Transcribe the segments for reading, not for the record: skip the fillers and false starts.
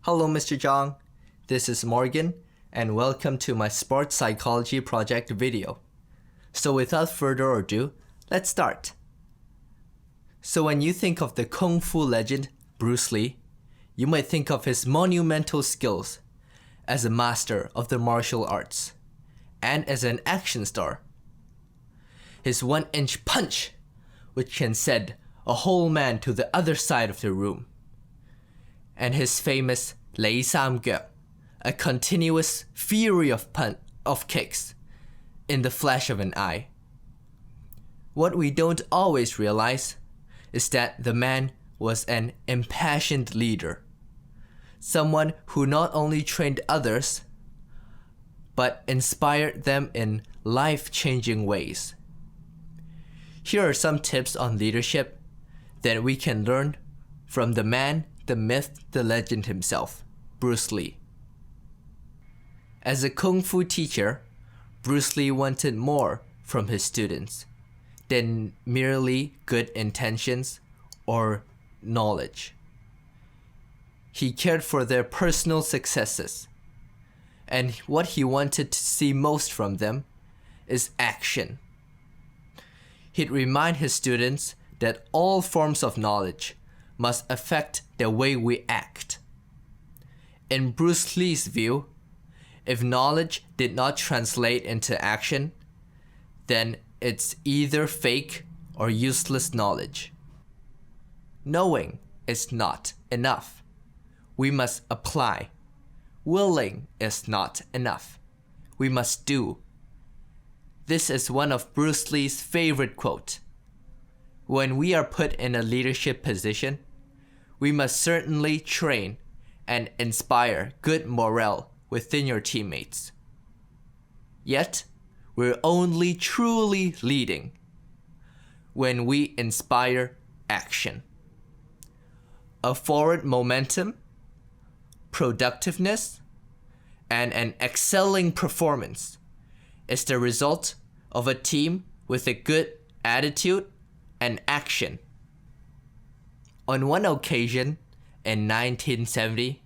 Hello, Mr. Zhang. This is Morgan, and welcome to my sports psychology project video. So without further ado, let's start. So when you think of the Kung Fu legend, Bruce Lee, you might think of his monumental skills as a master of the martial arts and as an action star. His 1-inch punch, which can send a whole man to the other side of the room, and his famous Lei Sam Ge, a continuous fury of kicks in the flash of an eye. What we don't always realize is that the man was an impassioned leader, someone who not only trained others, but inspired them in life-changing ways. Here are some tips on leadership that we can learn from the man, the myth, the legend himself, Bruce Lee. As a Kung Fu teacher, Bruce Lee wanted more from his students than merely good intentions or knowledge. He cared for their personal successes, and what he wanted to see most from them is action. He'd remind his students that all forms of knowledge must affect the way we act. In Bruce Lee's view, if knowledge did not translate into action, then it's either fake or useless knowledge. Knowing is not enough. We must apply. Willing is not enough. We must do. This is one of Bruce Lee's favorite quotes. When we are put in a leadership position, we must certainly train and inspire good morale within your teammates. Yet, we're only truly leading when we inspire action. A forward momentum, productiveness, and an excelling performance is the result of a team with a good attitude and action. On one occasion in 1970,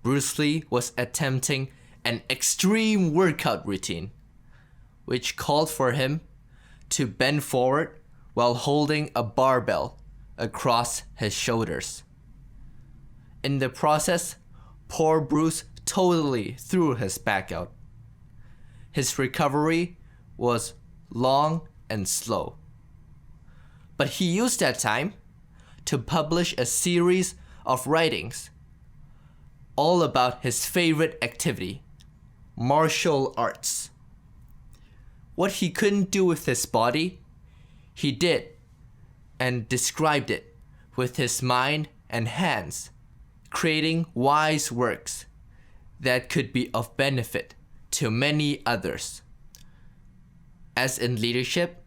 Bruce Lee was attempting an extreme workout routine, which called for him to bend forward while holding a barbell across his shoulders. In the process, poor Bruce totally threw his back out. His recovery was long and slow. But he used that time to publish a series of writings all about his favorite activity, martial arts. What he couldn't do with his body, he did and described it with his mind and hands, creating wise works that could be of benefit to many others. As in leadership,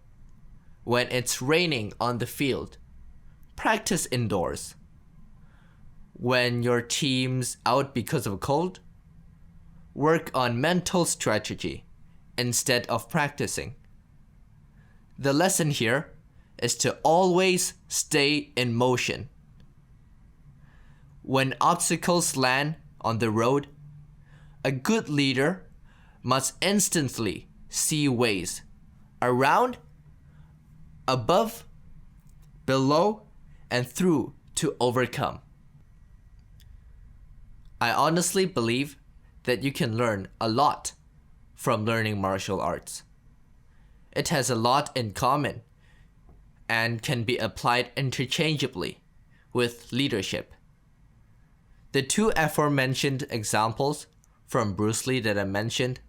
when it's raining on the field, practice indoors. When your team's out because of a cold, work on mental strategy instead of practicing. The lesson here is to always stay in motion. When obstacles land on the road, a good leader must instantly see ways around, above, below, and through to overcome. I honestly believe that you can learn a lot from learning martial arts. It has a lot in common and can be applied interchangeably with leadership. The two aforementioned examples from Bruce Lee that I mentioned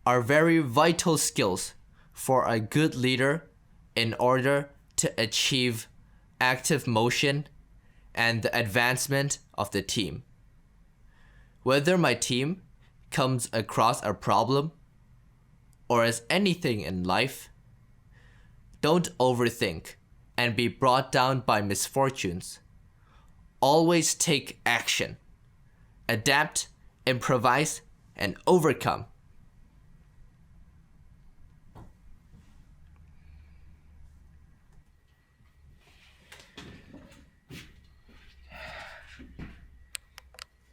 are very vital skills for a good leader in order to achieve active motion and the advancement of the team. Whether my team comes across a problem or as anything in life, don't overthink and be brought down by misfortunes. Always take action, adapt, improvise, and overcome.